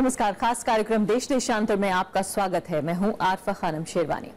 नमस्कार। खास कार्यक्रम देश देशांतर में आपका स्वागत है। मैं हूं आरफा खानम शेरवानी।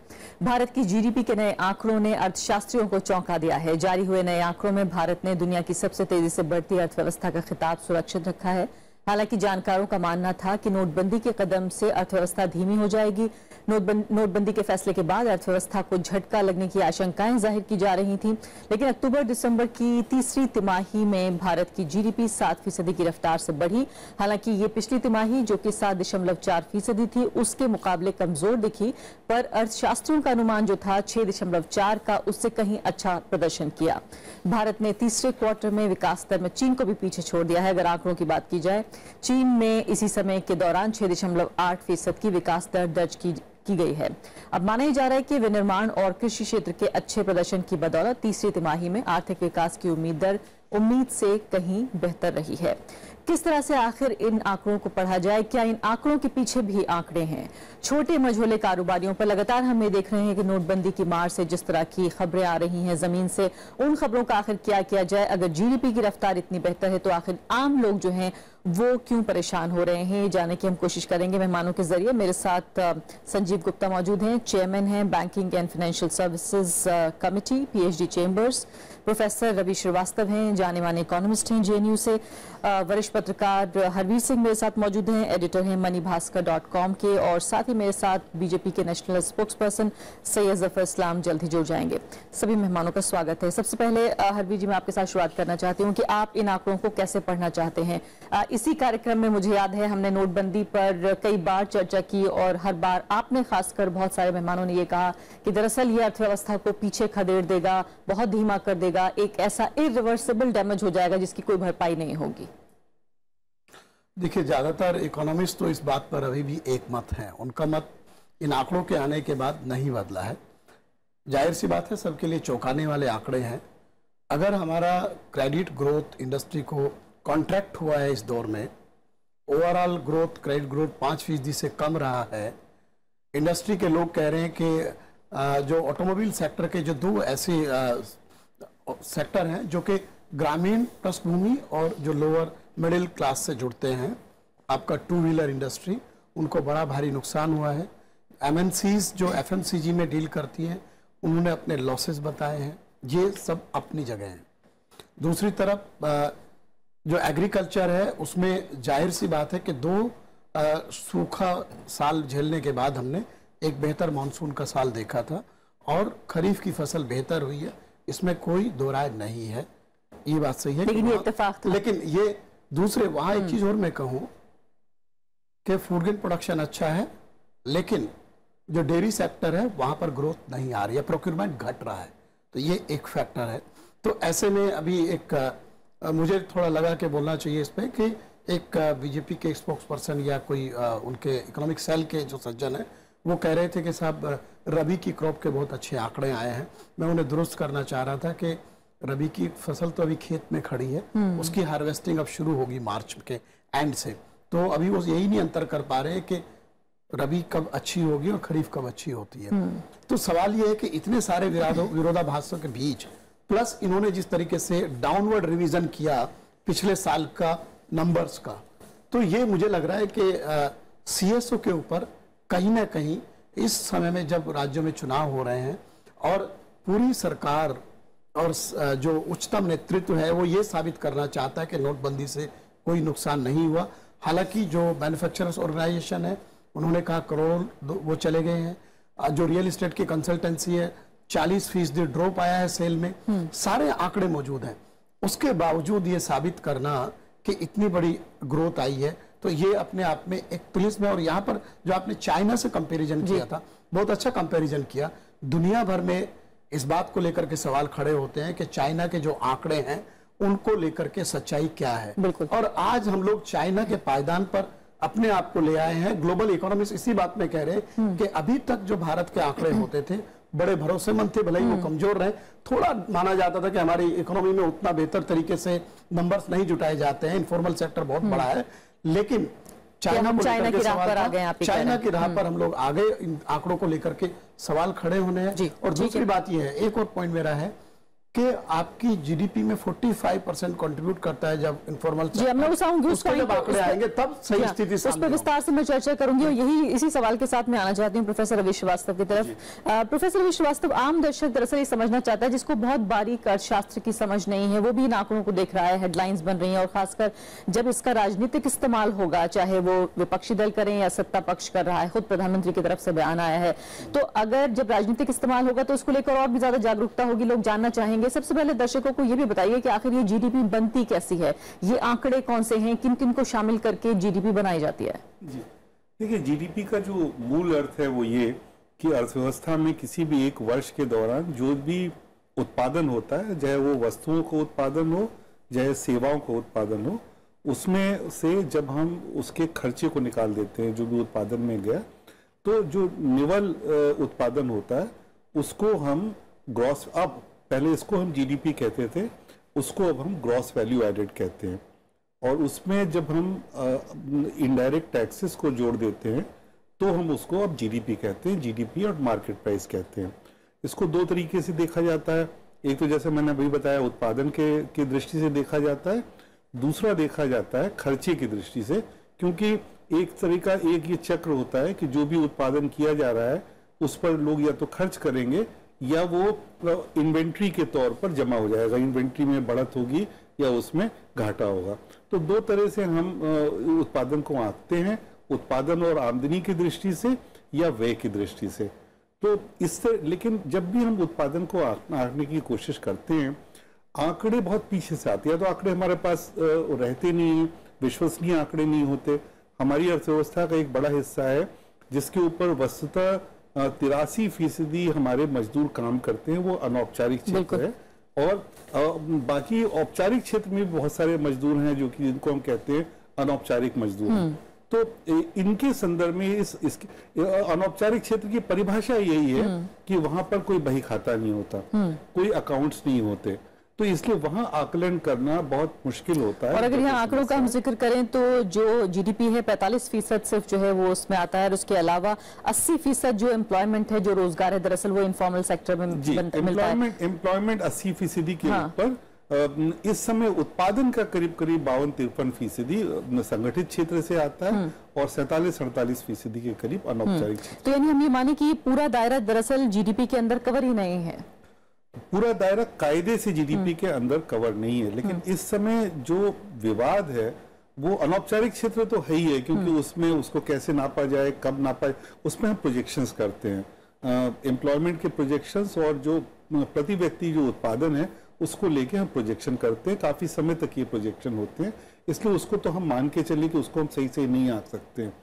भारत की जीडीपी के नए आंकड़ों ने अर्थशास्त्रियों को चौंका दिया है। जारी हुए नए आंकड़ों में भारत ने दुनिया की सबसे तेजी से बढ़ती अर्थव्यवस्था का खिताब सुरक्षित रखा है। हालांकि जानकारों का मानना था कि नोटबंदी के कदम से अर्थव्यवस्था धीमी हो जाएगी। नोटबंदी के फैसले के बाद अर्थव्यवस्था को झटका लगने की आशंकाएं जाहिर की जा रही थीं, लेकिन अक्टूबर-दिसंबर की तीसरी तिमाही में भारत की जीडीपी 7% की रफ्तार से बढ़ी। हालांकि ये पिछली तिमाही जो कि 7.4% थी उसके मुकाबले कमजोर दिखी, पर अर्थशास्त्रियों का अनुमान जो था 6.4 का, उससे कहीं अच्छा प्रदर्शन किया। भारत ने तीसरे क्वार्टर में विकास दर में चीन को भी पीछे छोड़ दिया है। अगर आंकड़ों की बात की जाए, चीन में इसी समय के दौरान 6.8% की विकास दर दर्ज की गई है। अब माना ही जा रहा है कि विनिर्माण और कृषि क्षेत्र के अच्छे प्रदर्शन की बदौलत तीसरी तिमाही में आर्थिक विकास की उम्मीद से कहीं बेहतर रही है। किस तरह से आखिर इन आंकड़ों को पढ़ा जाए? क्या इन आंकड़ों के पीछे भी आंकड़े हैं? छोटे मझोले कारोबारियों पर लगातार हम ये देख रहे हैं कि नोटबंदी की मार से जिस तरह की खबरें आ रही हैं जमीन से, उन खबरों का आखिर क्या किया जाए? अगर जीडीपी की रफ्तार इतनी बेहतर है तो आखिर आम लोग जो हैं वो क्यों परेशान हो रहे हैं? जानने की हम कोशिश करेंगे मेहमानों के जरिए। मेरे साथ संजीव गुप्ता मौजूद हैं, चेयरमैन हैं banking and financial services committee PHD chambers. Professor Ravi Srivastava हैं, जाने माने इकोनॉमिस्ट हैं जेएनयू से। वरिष्ठ पत्रकार हरवीर सिंह मेरे साथ मौजूद हैं, एडिटर हैं moneybhaskar.com के। और साथ ही मेरे साथ बीजेपी के national spokesperson Syed Zafar Islam जल्द ही जुड़ जाएंगे। सभी मेहमानों का स्वागत है। सबसे पहले हरवीर जी, मैं आपके साथ शुरुआत करना चाहती हूँ कि आप इन आंकड़ों को कैसे पढ़ना चाहते हैं? इसी कार्यक्रम में मुझे याद है हमने नोटबंदी पर कई बार चर्चा की और हर बार आपने, खासकर बहुत सारे मेहमानों ने ये कहा कि दरअसल ये अर्थव्यवस्था को पीछे खदेड़ देगा, बहुत धीमा कर देगा, एक ऐसा इरिवर्सिबल डैमेज हो जाएगा जिसकी कोई भरपाई नहीं होगी। देखिए, ज्यादातर इकोनॉमिस्ट तो इस बात पर अभी भी एक मत है। उनका मत इन आंकड़ों के आने के बाद नहीं बदला है। जाहिर सी बात है, सबके लिए चौंकाने वाले आंकड़े हैं। अगर हमारा क्रेडिट ग्रोथ इंडस्ट्री को कॉन्ट्रैक्ट हुआ है इस दौर में, ओवरऑल ग्रोथ, क्रेडिट ग्रोथ 5% से कम रहा है। इंडस्ट्री के लोग कह रहे हैं कि जो ऑटोमोबाइल सेक्टर के जो दो ऐसे सेक्टर हैं जो कि ग्रामीण पृष्ठभूमि और जो लोअर मिडिल क्लास से जुड़ते हैं, आपका टू व्हीलर इंडस्ट्री, उनको बड़ा भारी नुकसान हुआ है। एमएनसीज जो एफएमसीजी में डील करती हैं, उन्होंने अपने लॉसेस बताए हैं। ये सब अपनी जगह हैं। दूसरी तरफ जो एग्रीकल्चर है, उसमें जाहिर सी बात है कि दो सूखा साल झेलने के बाद हमने एक बेहतर मानसून का साल देखा था और खरीफ की फसल बेहतर हुई है, इसमें कोई दो राय नहीं है। ये बात सही है, लेकिन ये इत्तेफाक था। लेकिन ये दूसरे वहां एक चीज और मैं कहूं कि फूड ग्रेन प्रोडक्शन अच्छा है, लेकिन जो डेयरी सेक्टर है वहां पर ग्रोथ नहीं आ रही है, प्रोक्योरमेंट घट रहा है। तो ये एक फैक्टर है। तो ऐसे में अभी एक मुझे थोड़ा लगा कि बोलना चाहिए इस पे कि एक बीजेपी के स्पोक्स पर्सन या कोई उनके इकोनॉमिक सेल के जो सज्जन है, वो कह रहे थे कि साहब रबी की क्रॉप के बहुत अच्छे आंकड़े आए हैं। मैं उन्हें दुरुस्त करना चाह रहा था कि रबी की फसल तो अभी खेत में खड़ी है, उसकी हार्वेस्टिंग अब शुरू होगी मार्च के एंड से। तो अभी वो यही नहीं अंतर कर पा रहे कि रबी कब अच्छी होगी और खरीफ कब अच्छी होती है। तो सवाल ये है कि इतने सारे विरोधाभासों के बीच, प्लस इन्होंने जिस तरीके से डाउनवर्ड रिवीजन किया पिछले साल का नंबर्स का, तो ये मुझे लग रहा है कि सीएसओ के ऊपर कहीं ना कहीं इस समय में जब राज्यों में चुनाव हो रहे हैं और पूरी सरकार और जो उच्चतम नेतृत्व है वो ये साबित करना चाहता है कि नोटबंदी से कोई नुकसान नहीं हुआ। हालांकि जो मैन्युफैक्चरर्स ऑर्गेनाइजेशन है, उन्होंने कहा करोड़ वो चले गए हैं। जो रियल एस्टेट की कंसल्टेंसी है, 40% ड्रॉप आया है सेल में। सारे आंकड़े मौजूद हैं। उसके बावजूद ये साबित करना कि इतनी बड़ी ग्रोथ आई है, तो ये अपने आप में एक पुलिस में। और यहाँ पर जो आपने चाइना से कंपैरिजन किया था, बहुत अच्छा कंपैरिजन किया। दुनिया भर में इस बात को लेकर के सवाल खड़े होते हैं कि चाइना के जो आंकड़े हैं उनको लेकर के सच्चाई क्या है। और आज हम लोग चाइना के पायदान पर अपने आप को ले आए हैं। ग्लोबल इकोनॉमिस्ट इसी बात में कह रहे हैं कि अभी तक जो भारत के आंकड़े होते थे बड़े भरोसेमंद थे, भले ही वो कमजोर रहे। थोड़ा माना जाता था कि हमारी इकोनॉमी में उतना बेहतर तरीके से नंबर्स नहीं जुटाए जाते हैं, इनफॉर्मल सेक्टर बहुत बड़ा है, लेकिन चाइना की राह पर हम लोग आ गए। इन आंकड़ों को लेकर के सवाल खड़े होने हैं। और दूसरी बात यह है, एक और पॉइंट मेरा है कि आपकी जीडीपी में 45% कंट्रीब्यूट करता है जब इनफॉर्मल जी, मैं उसको जब आंकड़े आएंगे तब सही स्थिति उस पर विस्तार से मैं चर्चा करूंगी और यही इसी सवाल के साथ मैं आना चाहती हूँ प्रोफेसर रवि श्रीवास्तव की तरफ। प्रोफेसर रवि श्रीवास्तव, आम दर्शक दरअसल ये समझना चाहता है जिसको बहुत बारीक अर्थशास्त्र की समझ नहीं है, वो भी इन आंकड़ों को देख रहा है, हेडलाइंस बन रही है और खासकर जब इसका राजनीतिक इस्तेमाल होगा, चाहे वो विपक्षी दल करें या सत्ता पक्ष कर रहा है, खुद प्रधानमंत्री की तरफ से बयान आया है, तो अगर जब राजनीतिक इस्तेमाल होगा तो उसको लेकर और भी ज्यादा जागरूकता होगी, लोग जानना चाहेंगे। सबसे पहले दर्शकों को ये भी बताइए कि आखिर ये जीडीपी बनती कैसी है, ये आंकड़े कौन से हैं, किन किन को शामिल करके जीडीपी बनाई जाती है? जी देखिए, जीडीपी का जो मूल अर्थ है वो ये कि अर्थव्यवस्था में किसी भी एक वर्ष के दौरान जो भी उत्पादन होता है, चाहे वो वस्तुओं का उत्पादन हो चाहे सेवाओं का उत्पादन हो, उसमें से जब हम उसके खर्चे को निकाल देते हैं जो भी उत्पादन में गया, तो जो निवल उत्पादन होता है उसको हम ग्रॉस, अब पहले इसको हम जीडीपी कहते थे, उसको अब हम ग्रॉस वैल्यू एडेड कहते हैं। और उसमें जब हम इनडायरेक्ट टैक्सेस को जोड़ देते हैं तो हम उसको अब जीडीपी कहते हैं, जीडीपी और मार्केट प्राइस कहते हैं। इसको दो तरीके से देखा जाता है, एक तो जैसे मैंने अभी बताया उत्पादन के दृष्टि से देखा जाता है, दूसरा देखा जाता है खर्चे की दृष्टि से, क्योंकि एक तरीका एक ये चक्र होता है कि जो भी उत्पादन किया जा रहा है उस पर लोग या तो खर्च करेंगे या वो इन्वेंट्री के तौर पर जमा हो जाएगा, इन्वेंट्री में बढ़त होगी या उसमें घाटा होगा। तो दो तरह से हम उत्पादन को आंकते हैं, उत्पादन और आमदनी की दृष्टि से या व्यय की दृष्टि से। तो इससे, लेकिन जब भी हम उत्पादन को आंकने की कोशिश करते हैं, आंकड़े बहुत पीछे से आते हैं, तो आंकड़े हमारे पास रहते नहीं हैं, विश्वसनीय आंकड़े नहीं होते। हमारी अर्थव्यवस्था का एक बड़ा हिस्सा है जिसके ऊपर वस्तुतः 83% हमारे मजदूर काम करते हैं, वो अनौपचारिक क्षेत्र है। और बाकी औपचारिक क्षेत्र में बहुत सारे मजदूर हैं जो कि जिनको हम कहते हैं अनौपचारिक मजदूर। तो इनके संदर्भ में इसके अनौपचारिक क्षेत्र की परिभाषा यही है कि वहां पर कोई बही खाता नहीं होता, कोई अकाउंट्स नहीं होते, तो इसलिए वहां आकलन करना बहुत मुश्किल होता है। और अगर यहाँ आंकड़ों का हम जिक्र करें तो जो जीडीपी है 45% सिर्फ जो है वो उसमें आता है, और उसके अलावा 80% जो एम्प्लॉयमेंट है, जो रोजगार है, दरअसल वो इनफॉर्मल सेक्टर में मिलता है। एम्प्लॉयमेंट 80% के ऊपर इस समय उत्पादन का करीब 52-53% संगठित क्षेत्र से आता है और 47-48% के करीब अनौपचारिक क्षेत्र। तो यानी हम ये माने कि पूरा दायरा दरअसल जीडीपी के अंदर कवर ही नहीं है। पूरा दायरा कायदे से जीडीपी के अंदर कवर नहीं है, लेकिन इस समय जो विवाद है वो अनौपचारिक क्षेत्र तो है ही है, क्योंकि उसमें उसको कैसे नापा जाए, कब नापा जाए, उसमें हम प्रोजेक्शंस करते हैं, एम्प्लॉयमेंट के प्रोजेक्शंस, और जो प्रति व्यक्ति जो उत्पादन है उसको लेके हम प्रोजेक्शन करते हैं। काफी समय तक ये प्रोजेक्शन होते हैं, इसलिए उसको तो हम मान के चलिए कि उसको हम सही से नहीं आंक सकते हैं।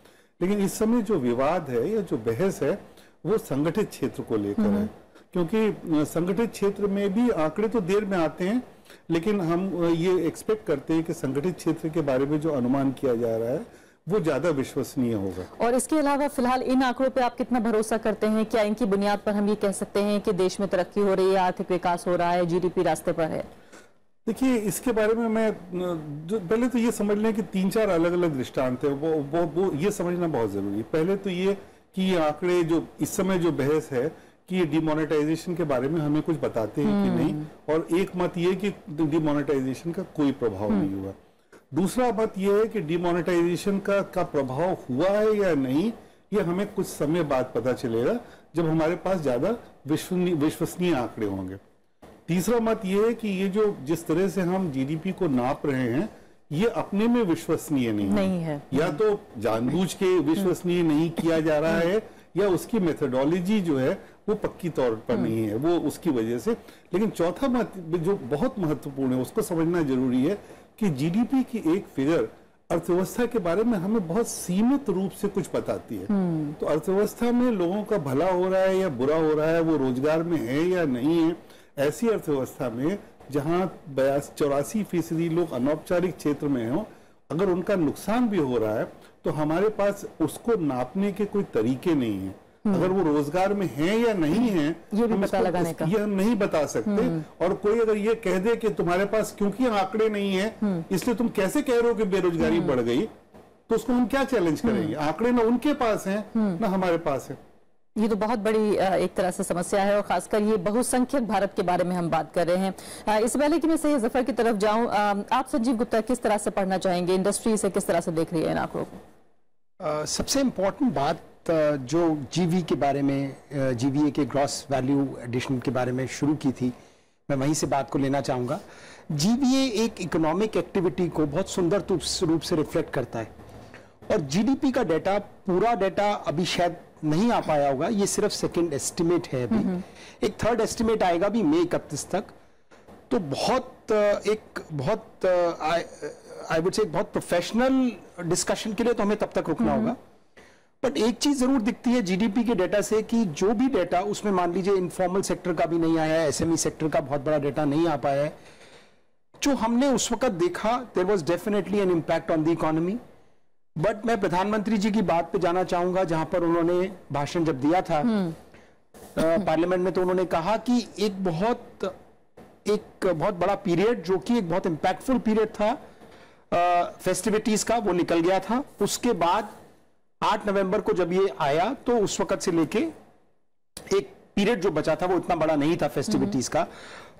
लेकिन इस समय जो विवाद है या जो बहस है वो संगठित क्षेत्र को लेकर है, क्योंकि संगठित क्षेत्र में भी आंकड़े तो देर में आते हैं, लेकिन हम ये एक्सपेक्ट करते हैं कि संगठित क्षेत्र के बारे में जो अनुमान किया जा रहा है वो ज्यादा विश्वसनीय होगा। और इसके अलावा फिलहाल इन आंकड़ों पे आप कितना भरोसा करते हैं? क्या इनकी बुनियाद पर हम ये कह सकते हैं कि देश में तरक्की हो रही है, आर्थिक विकास हो रहा है, जीडीपी रास्ते पर है? देखिए, इसके बारे में मैं पहले तो ये समझ लें कि 3-4 अलग अलग दृष्टांत है, वो ये समझना बहुत जरूरी है। पहले तो ये कि ये आंकड़े जो इस समय जो बहस है कि ये डिमोनेटाइजेशन के बारे में हमें कुछ बताते हैं कि नहीं, और एक मत ये कि डिमोनेटाइजेशन का कोई प्रभाव नहीं हुआ। दूसरा मत यह है कि डिमोनेटाइजेशन का प्रभाव हुआ है या नहीं, ये हमें कुछ समय बाद पता चलेगा जब हमारे पास ज्यादा विश्वसनीय आंकड़े होंगे। तीसरा मत यह है कि ये जो जिस तरह से हम जीडीपी को नाप रहे हैं ये अपने में विश्वसनीय नहीं है। या तो जानबूझ के विश्वसनीय नहीं किया जा रहा है या उसकी मेथोडोलॉजी जो है वो पक्की तौर पर नहीं है, वो उसकी वजह से। लेकिन चौथा मत जो बहुत महत्वपूर्ण है, उसको समझना जरूरी है कि जीडीपी की एक फिगर अर्थव्यवस्था के बारे में हमें बहुत सीमित रूप से कुछ बताती है। तो अर्थव्यवस्था में लोगों का भला हो रहा है या बुरा हो रहा है, वो रोजगार में है या नहीं है, ऐसी अर्थव्यवस्था में जहां 84% लोग अनौपचारिक क्षेत्र में हो, अगर उनका नुकसान भी हो रहा है तो हमारे पास उसको नापने के कोई तरीके नहीं है। अगर वो रोजगार में है या नहीं है ये भी पता लगाने का ये हम नहीं बता सकते। और कोई अगर ये कह दे कि तुम्हारे पास क्योंकि आंकड़े नहीं है इसलिए तुम कैसे कह रहे हो कि बेरोजगारी बढ़ गई, तो उसको हम क्या चैलेंज करेंगे? आंकड़े ना उनके पास हैं ना हमारे पास है। ये तो बहुत बड़ी एक तरह से समस्या है और खासकर ये बहुसंख्यक भारत के बारे में हम बात कर रहे हैं। इससे पहले कि मैं सही जफर की तरफ जाऊं, आप संजीव गुप्ता किस तरह से पढ़ना चाहेंगे, इंडस्ट्री इसे किस तरह से देख रही है इन आंकड़ों को? सबसे इम्पोर्टेंट बात जो जीवी के बारे में, जीवीए के ग्रॉस वैल्यू एडिशन के बारे में शुरू की थी, मैं वहीं से बात को लेना चाहूँगा। जीवीए एक इकोनॉमिक एक्टिविटी को बहुत सुंदर रूप से रिफ्लेक्ट करता है और जीडीपी का डाटा, पूरा डाटा अभी शायद नहीं आ पाया होगा, ये सिर्फ सेकंड एस्टिमेट है अभी। एक थर्ड एस्टिमेट आएगा भी मई 31 तक। तो बहुत आई वुड से बहुत प्रोफेशनल डिस्कशन के लिए तो हमें तब तक रुकना होगा। बट एक चीज जरूर दिखती है जीडीपी के डाटा से कि जो भी डाटा उसमें, मान लीजिए इनफॉर्मल सेक्टर का भी नहीं आया है, एसएमई सेक्टर का बहुत बड़ा डाटा नहीं आ पाया है, जो हमने उस वक्त देखा, there was definitely an impact on the economy. But मैं प्रधानमंत्री जी की बात पे जाना चाहूंगा, जहां पर उन्होंने भाषण जब दिया था पार्लियामेंट में, तो उन्होंने कहा कि एक बहुत बड़ा पीरियड, जो कि एक बहुत इंपैक्टफुल पीरियड था फेस्टिविटीज का, वो निकल गया था। उसके बाद 8 नवंबर को जब ये आया, तो उस वक्त से लेके एक पीरियड जो बचा था वो इतना बड़ा नहीं था फेस्टिविटीज का,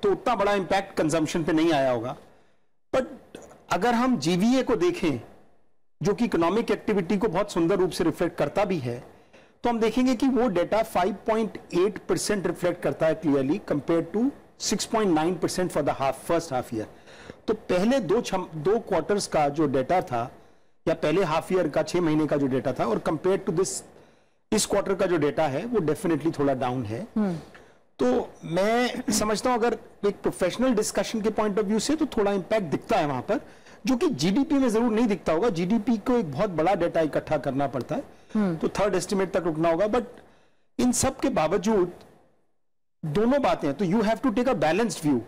तो उतना बड़ा इंपैक्ट कंजम्पशन पे नहीं आया होगा। बट अगर हम जीवीए को देखें, जो कि इकोनॉमिक एक्टिविटी को बहुत सुंदर रूप से रिफ्लेक्ट करता भी है, तो हम देखेंगे कि वो डेटा 5.8% रिफ्लेक्ट करता है clearly, compare to 6.9% for the first half year. तो पहले दो क्वार्टर्स का जो डेटा था, या पहले हाफ ईयर का 6 महीने का जो डेटा था, और कंपेयर टू इस क्वार्टर का जो डेटा है, वो डेफिनेटली थोड़ा डाउन है। तो मैं समझता हूं अगर एक प्रोफेशनल डिस्कशन के पॉइंट ऑफ व्यू से, तो थोड़ा इंपैक्ट दिखता है वहां पर, जो कि जीडीपी में जरूर नहीं दिखता होगा। जीडीपी को एक बहुत बड़ा डेटा इकट्ठा करना पड़ता है, तो थर्ड एस्टिमेट तक रुकना होगा। बट इन सब के बावजूद दोनों बातें हैं, तो you have to take a balanced view.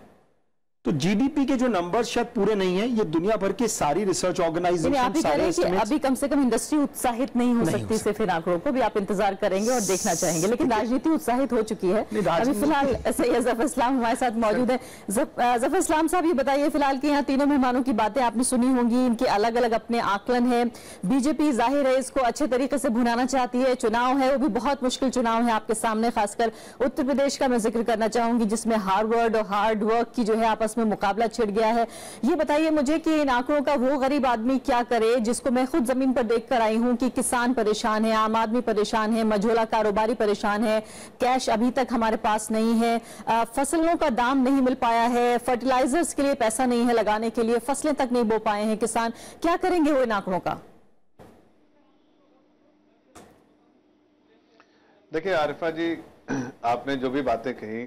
तो जीडीपी के जो नंबर्स शायद पूरे नहीं है, ये दुनिया भर के सारी रिसर्च ऑर्गेनाइजेशन, अभी कम से कम इंडस्ट्री उत्साहित नहीं हो सकती सिर्फ इन आंकड़ों को भी आप इंतजार करेंगे और देखना चाहेंगे, लेकिन राजनीति उत्साहित हो चुकी है। अभी फिलहाल सैयद जफर इस्लाम हमारे साथ मौजूद है। जफर इस्लाम साहब, ये बताइए फिलहाल कि यहाँ तीनों मेहमानों की बातें आपने सुनी होंगी, इनके अलग अलग अपने आकलन है। बीजेपी जाहिर है इसको अच्छे तरीके से भुनाना चाहती है, चुनाव है वो भी बहुत मुश्किल चुनाव है आपके सामने, खासकर उत्तर प्रदेश का मैं जिक्र करना चाहूंगी, जिसमें हार्वर्ड और हार्ड वर्क की जो है आपस में मुकाबला छिड़ गया है। ये बताइए मुझे कि इन आंकड़ों का वो गरीब आदमी क्या करे, जिसको मैं खुद जमीन पर देखकर आई हूं कि किसान परेशान है, आम आदमी परेशान है, मझोला कारोबारी परेशान है, कैश अभी तक हमारे पास नहीं है, फसलों का दाम नहीं मिल पाया है, फर्टिलाइजर्स के लिए पैसा नहीं है लगाने के लिए, फसलें तक नहीं बो पाए हैं किसान। क्या करेंगे वो इन आंकड़ों का? देखिए आरिफा जी, आपने जो भी बातें कही,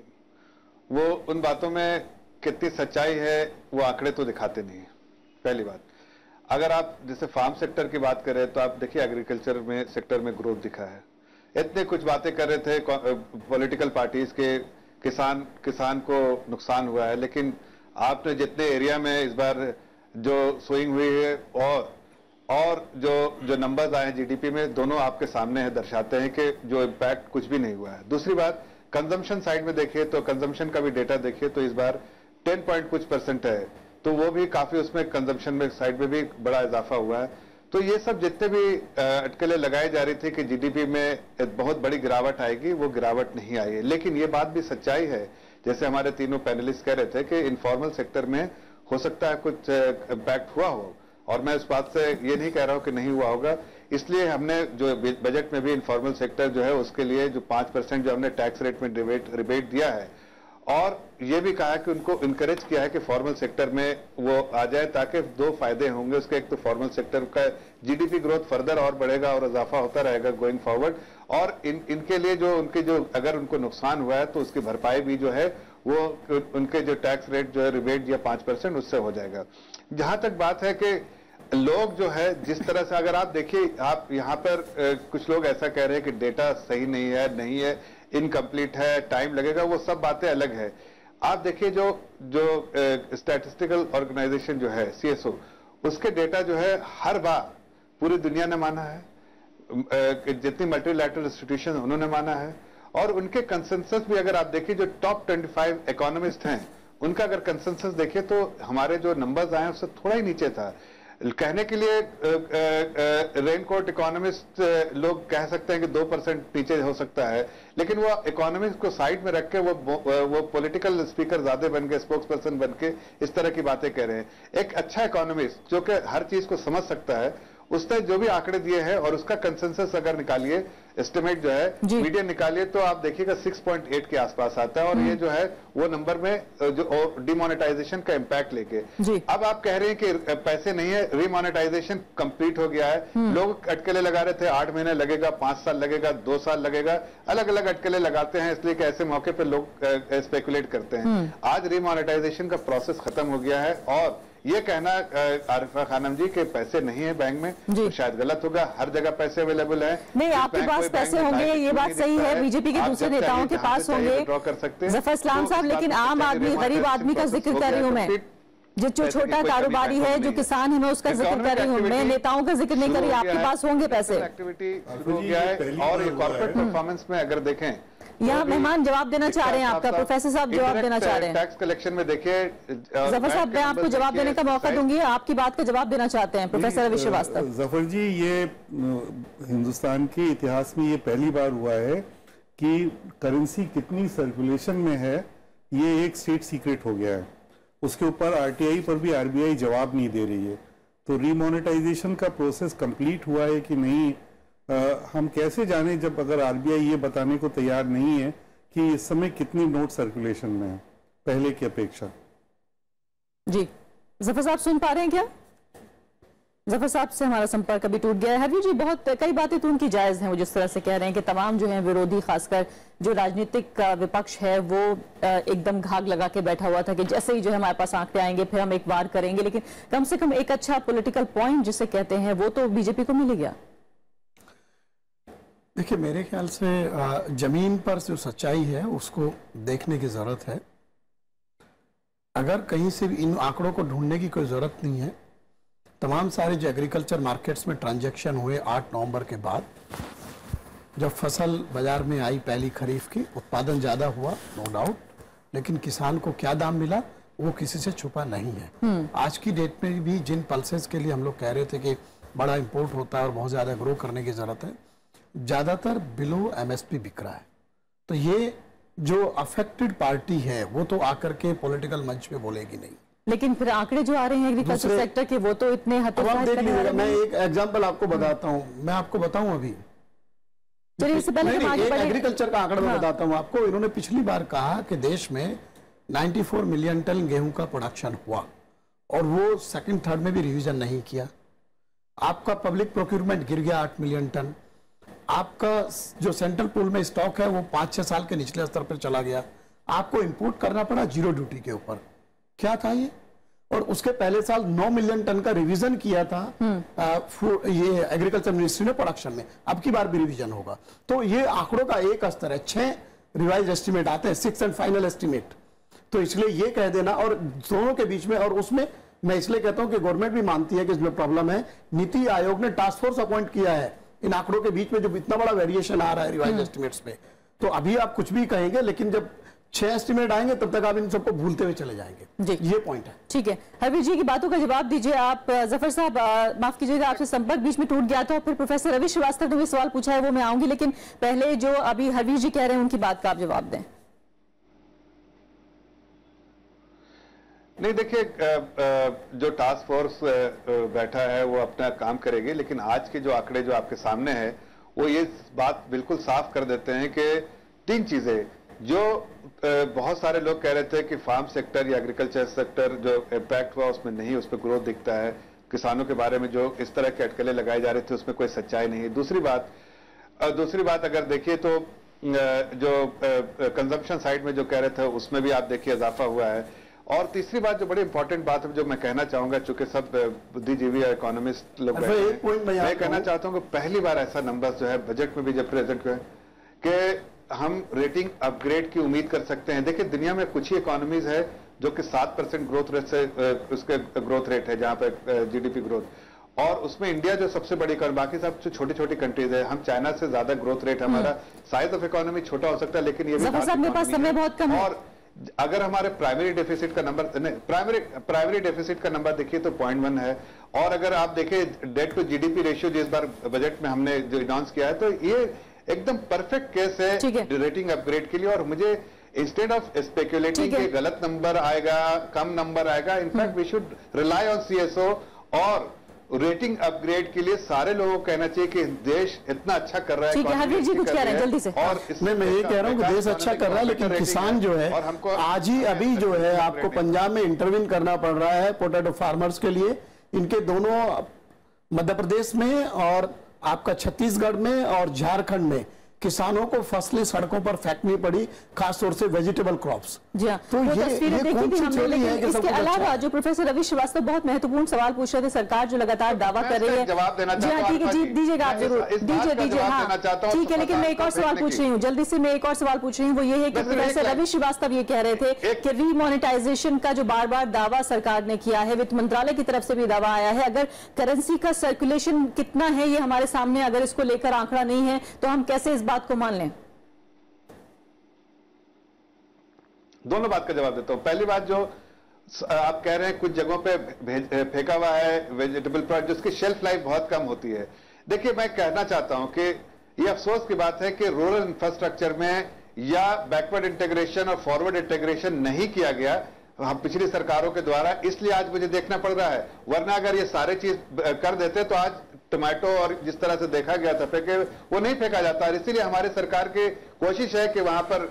वो उन बातों में कितनी सच्चाई है वो आंकड़े तो दिखाते नहीं है। पहली बात, अगर आप जैसे फार्म सेक्टर की बात करें, तो आप देखिए एग्रीकल्चर में सेक्टर में ग्रोथ दिखा है। इतने कुछ बातें कर रहे थे पॉलिटिकल पार्टीज के, किसान को नुकसान हुआ है, लेकिन आपने जितने एरिया में इस बार जो सोइंग हुई है और जो नंबर्स आए हैं जीडीपी में, दोनों आपके सामने है, दर्शाते हैं कि जो इम्पैक्ट कुछ भी नहीं हुआ है। दूसरी बात, कंजम्पशन साइड में देखिए तो कंजम्पशन का भी डेटा देखिए तो इस बार 10 पॉइंट कुछ % है, तो वो भी काफी, उसमें कंजम्पशन में साइड में भी बड़ा इजाफा हुआ है। तो ये सब जितने भी अटकलें लगाई जा रही थी कि जीडीपी में बहुत बड़ी गिरावट आएगी, वो गिरावट नहीं आई है। लेकिन ये बात भी सच्चाई है, जैसे हमारे तीनों पैनलिस्ट कह रहे थे कि इनफॉर्मल सेक्टर में हो सकता है कुछ इम्पैक्ट हुआ हो, और मैं इस बात से ये नहीं कह रहा हूं कि नहीं हुआ होगा। इसलिए हमने जो बजट में भी इनफॉर्मल सेक्टर जो है उसके लिए जो 5% जो हमने टैक्स रेट में रिबेट दिया है, और ये भी कहा कि उनको इनकरेज किया है कि फॉर्मल सेक्टर में वो आ जाए, ताकि 2 फायदे होंगे उसके। एक तो फॉर्मल सेक्टर का जीडीपी ग्रोथ फर्दर और बढ़ेगा और इजाफा होता रहेगा गोइंग फॉरवर्ड, और इनके लिए जो उनके जो अगर उनको नुकसान हुआ है तो उसकी भरपाई भी जो है वो उनके जो टैक्स रेट जो है रिबेट या 5% उससे हो जाएगा। जहां तक बात है कि लोग जो है जिस तरह से, अगर आप देखिए, आप यहाँ पर कुछ लोग ऐसा कह रहे हैं कि डेटा सही नहीं है, इनकम्प्लीट है, टाइम लगेगा, वो सब बातें अलग है। आप देखिए जो स्टैटिस्टिकल ऑर्गेनाइजेशन जो है CSO, उसके डेटा जो है हर बार पूरी दुनिया ने माना है, जितनी मल्टीलैटरल इंस्टीट्यूशन उन्होंने माना है, और उनके कंसेंसस भी अगर आप देखिए, जो टॉप 25 इकोनॉमिस्ट हैं उनका अगर कंसेंसस देखिए तो हमारे जो नंबर्स आए उससे थोड़ा ही नीचे था। कहने के लिए रेनकोट इकोनॉमिस्ट लोग कह सकते हैं कि 2% नीचे हो सकता है, लेकिन वो इकोनॉमिस्ट को साइड में रख के वो पॉलिटिकल स्पीकर ज्यादा बन के, स्पोक्स पर्सन बन के इस तरह की बातें कह रहे हैं। एक अच्छा इकोनॉमिस्ट जो कि हर चीज को समझ सकता है, उसने जो भी आंकड़े दिए हैं और उसका कंसेंसस अगर निकालिए, एस्टिमेट जो है मीडियन निकालिए, तो आप देखिएगा 6.8 के आसपास आता है। और ये जो है वो नंबर में जो डिमोनेटाइजेशन का इम्पैक्ट लेके, अब आप कह रहे हैं कि पैसे नहीं है, रिमोनेटाइजेशन कंप्लीट हो गया है। लोग अटकलें लगा रहे थे 8 महीने लगेगा, 5 साल लगेगा, 2 साल लगेगा, अलग अलग अटकलें लगाते हैं, इसलिए कि ऐसे मौके पर लोग स्पेकुलेट करते हैं। आज रिमोनेटाइजेशन का प्रोसेस खत्म हो गया है और ये कहना आरिफा खानम जी के पैसे नहीं है बैंक में तो शायद गलत होगा। हर जगह पैसे अवेलेबल है। नहीं, आपके पास पैसे होंगे, ये बात सही है, बीजेपी के दूसरे नेताओं के पास होंगे, जफर इस्लाम साहब, लेकिन आम आदमी, गरीब आदमी का जिक्र कर रही हूँ मैं, जो छोटा कारोबारी है, जो किसान है, मैं उसका जिक्र कर रही हूँ, मैं नेताओं का जिक्र नहीं कर रही। आपके पास होंगे पैसे। एक्टिविटी शुरू हो गया है और कॉर्पोरेट परफॉर्मेंस में अगर देखें, यहाँ मेहमान जवाब देना चाह रहे हैं, आपका प्रोफेसर साहब जवाब देना चाह रहे हैं। टैक्स कलेक्शन में देखिए, जफर साहब मैं आपको जवाब देने का मौका दूंगी, आपकी बात का जवाब देना चाहते हैं प्रोफेसर रवि श्रीवास्तव। जफर जी, ये हिंदुस्तान के इतिहास में ये पहली बार हुआ है कि करेंसी कितनी सर्कुलेशन में है ये एक स्टेट सीक्रेट हो गया है। उसके ऊपर आरटीआई पर भी आरबीआई जवाब नहीं दे रही है। तो रीमोनेटाइजेशन का प्रोसेस कंप्लीट हुआ है कि नहीं, हम कैसे जाने जब अगर आरबीआई ये बताने को तैयार नहीं है कि इस समय कितनी नोट सर्कुलेशन में है पहले की अपेक्षा। जी जफर साहब सुन पा रहे हैं क्या? जफर साहब से हमारा संपर्क अभी टूट गया है। हरवी जी, बहुत कई बातें तो उनकी जायज हैं, वो जिस तरह से कह रहे हैं कि तमाम जो है विरोधी, खासकर जो राजनीतिक विपक्ष है, वो एकदम घाग लगा के बैठा हुआ था कि जैसे ही जो है हमारे पास आंकड़े आएंगे फिर हम एक वार करेंगे, लेकिन कम से कम एक अच्छा पॉलिटिकल पॉइंट जिसे कहते हैं वो तो बीजेपी को मिल गया। देखिए, मेरे ख्याल से जमीन पर जो सच्चाई है उसको देखने की जरूरत है। अगर कहीं से भी इन आंकड़ों को ढूंढने की कोई जरूरत नहीं है। तमाम सारे जो एग्रीकल्चर मार्केट्स में ट्रांजैक्शन हुए 8 नवंबर के बाद, जब फसल बाजार में आई पहली खरीफ की, उत्पादन ज्यादा हुआ नो डाउट, लेकिन किसान को क्या दाम मिला वो किसी से छुपा नहीं है। आज की डेट में भी जिन पल्सेस के लिए हम लोग कह रहे थे कि बड़ा इंपोर्ट होता है और बहुत ज्यादा ग्रो करने की जरूरत है, ज्यादातर बिलो एमएसपी बिक रहा है। तो ये जो अफेक्टेड पार्टी है वो तो आकर के पॉलिटिकल मंच पे बोलेगी नहीं, लेकिन फिर आंकड़े जो आ रहे हैं एग्रीकल्चर सेक्टर के वो तो इतने हतोत्साहित करने वाले हैं। मैं एक एग्जांपल आपको बताता हूँ, मैं आपको बताऊं अभी, चलिए इससे पहले हम आगे बढ़ें। एग्रीकल्चर का आंकड़ा मैं बताता हूँ आपको। इन्होंने पिछली बार कहा कि देश में 94 मिलियन टन गेहूं का प्रोडक्शन हुआ और वो सेकंड थर्ड में भी रिवीजन नहीं किया। आपका पब्लिक प्रोक्यूरमेंट गिर गया 8 मिलियन टन। आपका जो सेंट्रल पूल में स्टॉक है वो 5-6 साल के निचले स्तर पर चला गया। आपको इंपोर्ट करना पड़ा जीरो ड्यूटी के ऊपर। क्या था ये? और उसके पहले साल 9 मिलियन टन का रिवीजन किया था ये एग्रीकल्चर मिनिस्ट्री ने प्रोडक्शन में। अब की बार भी रिवीजन होगा। तो ये आंकड़ों का एक स्तर है, 6 रिवाइज एस्टिमेट आते हैं, 6 एंड फाइनल एस्टिमेट। तो इसलिए ये कह देना, और दोनों के बीच में, और उसमें मैं इसलिए कहता हूं कि गवर्नमेंट भी मानती है कि इसमें प्रॉब्लम है। नीति आयोग ने टास्क फोर्स अपॉइंट किया है इन आंकड़ों के बीच में जो इतना बड़ा वेरिएशन आ रहा है रिवाइज एस्टिमेट्स में। तो अभी आप कुछ भी कहेंगे, लेकिन जब 6 एस्टिमेट आएंगे तब तक आप इन सबको भूलते हुए चले जाएंगे। ये पॉइंट है। ठीक है, हरवीर जी की बातों का जवाब दीजिए आप। जफर साहब, माफ कीजिएगा, आपसे संपर्क बीच में टूट गया था। फिर प्रोफेसर रवि श्रीवास्तव ने भी सवाल पूछा है, वो मैं आऊंगी, लेकिन पहले जो अभी हरवीर जी कह रहे हैं उनकी बात का आप जवाब दें। नहीं, देखिए, जो टास्क फोर्स बैठा है वो अपना काम करेगी, लेकिन आज के जो आंकड़े जो आपके सामने है वो ये बात बिल्कुल साफ कर देते हैं कि 3 चीजें जो बहुत सारे लोग कह रहे थे कि फार्म सेक्टर या एग्रीकल्चर सेक्टर जो इम्पैक्ट हुआ उसमें नहीं, उस पर ग्रोथ दिखता है। किसानों के बारे में जो इस तरह के अटकलें लगाए जा रहे थे उसमें कोई सच्चाई नहीं है। दूसरी बात अगर देखिए तो जो कंजम्पशन साइड में जो कह रहे थे उसमें भी आप देखिए इजाफा हुआ है। और तीसरी बात जो बड़ी इंपॉर्टेंट बात है जो मैं कहना चाहूंगा, चूंकि सब बुद्धिजीवी और इकोनॉमिस्ट लोग मैं कहना चाहता हूं कि पहली बार ऐसा नंबर जो है बजट में भी जब प्रेजेंट हुए कि हम रेटिंग अपग्रेड की उम्मीद कर सकते हैं। देखिए, दुनिया में कुछ ही इकोनॉमीज है जो कि 7% ग्रोथ रेट से उसके ग्रोथ रेट है, जहां पर जीडीपी ग्रोथ, और उसमें इंडिया जो सबसे बड़ी इकोनॉमी, बाकी सब जो छोटी छोटी कंट्रीज है, हम चाइना से ज्यादा ग्रोथ रेट, हमारा साइज ऑफ इकोनॉमी छोटा हो सकता है लेकिन ये भी मेरे पास समय बहुत कम है। और अगर हमारे प्राइमरी डेफिसिट का नंबर प्राइमरी डेफिसिट का नंबर देखिए तो 0.1 है, और अगर आप देखिए डेट टू जीडीपी रेशियो जिस बार बजट में हमने जो अनाउंस किया है, तो ये एकदम परफेक्ट केस है रेटिंग अपग्रेड के लिए। और मुझे इंस्टेड ऑफ स्पेकुलेटिंग के गलत नंबर आएगा, कम नंबर आएगा, in fact we should rely on CSO और रेटिंग अपग्रेड के लिए सारे लोगों को कहना चाहिए कि देश इतना अच्छा कर रहा है। ठीक है, हरवीर जी कुछ कह रहे हैं जल्दी से। और मैं ये कह रहा हूँ कि देश अच्छा कर रहा है, लेकिन किसान जो है और हमको आज ही अभी जो है आपको पंजाब में इंटरवीन करना पड़ रहा है पोटैटो फार्मर्स के लिए। इनके दोनों मध्य प्रदेश में और आपका छत्तीसगढ़ में और झारखंड में किसानों को फसलें सड़कों पर फेंकनी पड़ी, खासतौर से वेजिटेबल क्रॉप्स। जी हाँ, तो तस्वीरें देखी थी हमने, लेकिन इसके अलावा जो प्रोफेसर रवि श्रीवास्तव बहुत महत्वपूर्ण सवाल पूछ रहे थे, सरकार जो लगातार दावा कर रही है। जवाब देना जी हाँ, ठीक है, जी दीजिएगा आप जरूर, दीजिए हाँ ठीक है। लेकिन मैं एक और सवाल पूछ रही हूँ, जल्दी से मैं एक और सवाल पूछ रही हूँ, वो ये है कि प्रोफेसर रवि श्रीवास्तव ये कह रहे थे कि रीमोनेटाइजेशन का जो बार बार दावा सरकार ने किया है, वित्त मंत्रालय की तरफ से भी दावा आया है, अगर करेंसी का सर्कुलेशन कितना है ये हमारे सामने, अगर इसको लेकर आंकड़ा नहीं है तो हम कैसे इस बात को मान लें? दोनों बात का जवाब देता हूं। पहली बात, जो आप कह रहे हैं कुछ जगहों पे फेंका हुआ है वेजिटेबल प्रोडक्ट, जिसकी शेल्फ लाइफ बहुत कम होती है। देखिए, मैं कहना चाहता हूं कि ये अफसोस की बात है कि रूरल इंफ्रास्ट्रक्चर में या बैकवर्ड इंटीग्रेशन और फॉरवर्ड इंटीग्रेशन नहीं किया गया हम पिछली सरकारों के द्वारा, इसलिए आज मुझे देखना पड़ रहा है। वरना अगर ये सारे चीज कर देते तो आज टमाटो और जिस तरह से देखा गया था फेंके, वो नहीं फेंका जाता। और इसीलिए हमारी सरकार की कोशिश है कि वहां पर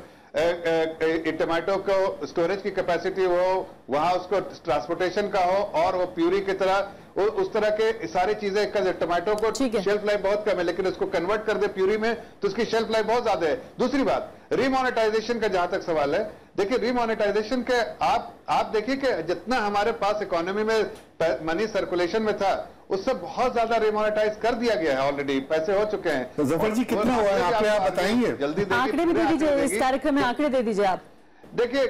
टमाटो को स्टोरेज की कैपेसिटी हो, वहां उसको ट्रांसपोर्टेशन का हो, और वो प्यूरी की तरह उस तरह के सारी चीजें कर। टमाटो को शेल्फ लाइफ बहुत कम है, लेकिन उसको कन्वर्ट कर दे प्यूरी में तो उसकी शेल्फ लाइफ बहुत ज्यादा है। दूसरी बात, रीमोनेटाइजेशन का जहां तक सवाल है, देखिए रीमोनेटाइजेशन के आप देखिए कि जितना हमारे पास इकोनॉमी में मनी सर्कुलेशन में था, उससे बहुत ज्यादा रिमोनेटाइज कर दिया गया है, ऑलरेडी पैसे हो चुके हैं। तो जफर जी कितना हुआ है आंकड़े आप बताएंगे? जल्दी आंकड़े भी दे दीजिए, इस कार्यक्रम में आंकड़े दे दीजिए आप। देखिए,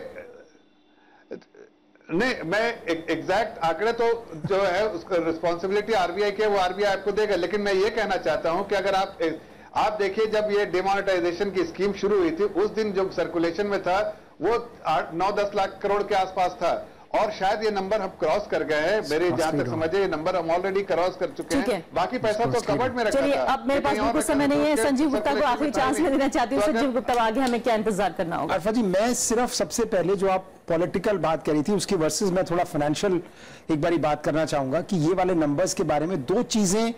नहीं, मैं एग्जैक्ट आंकड़े तो जो है उसका रिस्पॉन्सिबिलिटी आरबीआई की है, वो आरबीआई आपको देगा। लेकिन मैं ये कहना चाहता हूं कि अगर आप देखिए, जब ये डिमोनेटाइजेशन की स्कीम शुरू हुई थी, उस दिन जो सर्कुलेशन में था वो 8-9-10 लाख करोड़ के आसपास था, और शायद ये नंबर हम क्रॉस कर गए हैं। मेरे जहां तक समझे, ये नंबर हम ऑलरेडी क्रॉस कर चुके हैं। बाकी पैसा तो कवर्ड में रखा था। चलिए, अब मेरे पास कुछ समय नहीं है, संजीव गुप्ता को आखिरी चांस में देना चाहती हूँ। संजीव गुप्ता, आगे हमें क्या इंतजार करना होगा? अरफा जी, मैं सिर्फ सबसे पहले जो आप पॉलिटिकल बात करी थी उसकी वर्सेस मैं थोड़ा फाइनेंशियल एक बारी बात करना चाहूंगा कि ये वाले नंबर्स के बारे में दो चीजें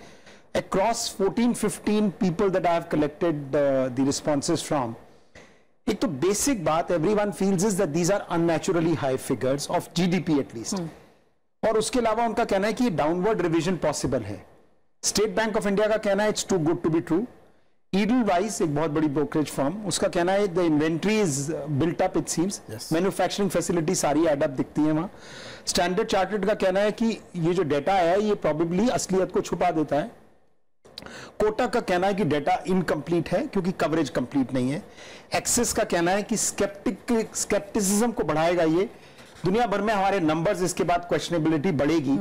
across 14-15 people that I have collected the responses from. एक तो बेसिक बात everyone feels is that these are unnaturally high figures of GDP at least. और उसके अलावा उनका कहना है कि डाउनवर्ड रिवीजन पॉसिबल है। स्टेट बैंक ऑफ इंडिया का कहना है it's too good to be true. Edelweiss एक बहुत बड़ी ब्रोकरेज फर्म, उसका कहना है the inventory is built up it seems, manufacturing facility सारी एड अप दिखती है वहां। स्टैंडर्ड चार्टर्ड का कहना है कि ये जो डेटा है ये प्रोबेबली असलियत को छुपा देता है। कोटा का कहना है कि डेटा इनकम्प्लीट है क्योंकि कवरेज कंप्लीट नहीं है। एक्सिस का कहना है कि स्केप्टिसिज्म को बढ़ाएगा ये, दुनिया भर में हमारे नंबर्स इसके बाद क्वेश्चनेबिलिटी बढ़ेगी।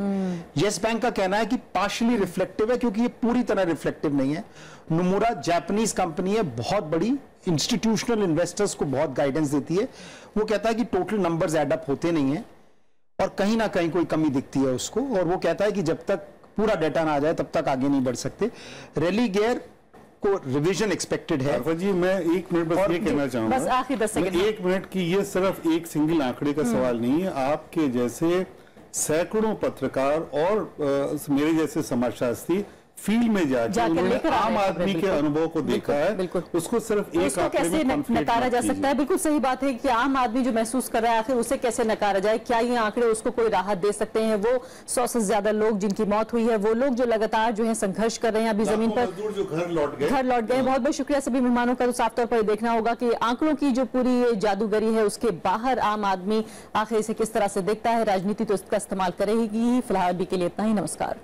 येस बैंक का कहना है कि पार्शियली रिफ्लेक्टिव है क्योंकि ये पूरी तरह रिफ्लेक्टिव नहीं है। नोमुरा जापानीज कंपनी है, बहुत बड़ी, इंस्टीट्यूशनल इन्वेस्टर्स को बहुत गाइडेंस देती है। वो कहता है कि टोटल नंबर्स एड अप होते नहीं है और कहीं ना कहीं कोई कमी दिखती है उसको, और वो कहता है कि जब तक पूरा डेटा ना आ जाए तब तक आगे नहीं बढ़ सकते। रेलीगेयर को रिवीजन एक्सपेक्टेड है। जी मैं एक मिनट बस ये कहना चाहूंगा, बस आखिरी 10 सेकंड, एक मिनट की ये सिर्फ एक सिंगल आंकड़े का सवाल नहीं है। आपके जैसे सैकड़ों पत्रकार और मेरे जैसे समाजशास्त्री फील्ड में जाकर उन्होंने आम आदमी के अनुभव को देखा है, उसको सिर्फ एक आंकड़े में नकारा जा सकता है। बिल्कुल सही बात है कि आम आदमी जो महसूस कर रहा है आखिर उसे कैसे नकारा जाए? क्या ये आंकड़े उसको कोई राहत दे सकते हैं? वो 100 से ज्यादा लोग जिनकी मौत हुई है, वो लोग जो लगातार जो है संघर्ष कर रहे हैं अभी जमीन पर, जो घर लौट गए। बहुत बहुत शुक्रिया सभी मेहमानों का। तो साफ तौर पर देखना होगा कि आंकड़ों की जो पूरी जादूगरी है उसके बाहर आम आदमी आखिर इसे किस तरह से देखता है। राजनीति तो इसका इस्तेमाल करेगी ही। फिलहाल अभी के लिए इतना ही, नमस्कार।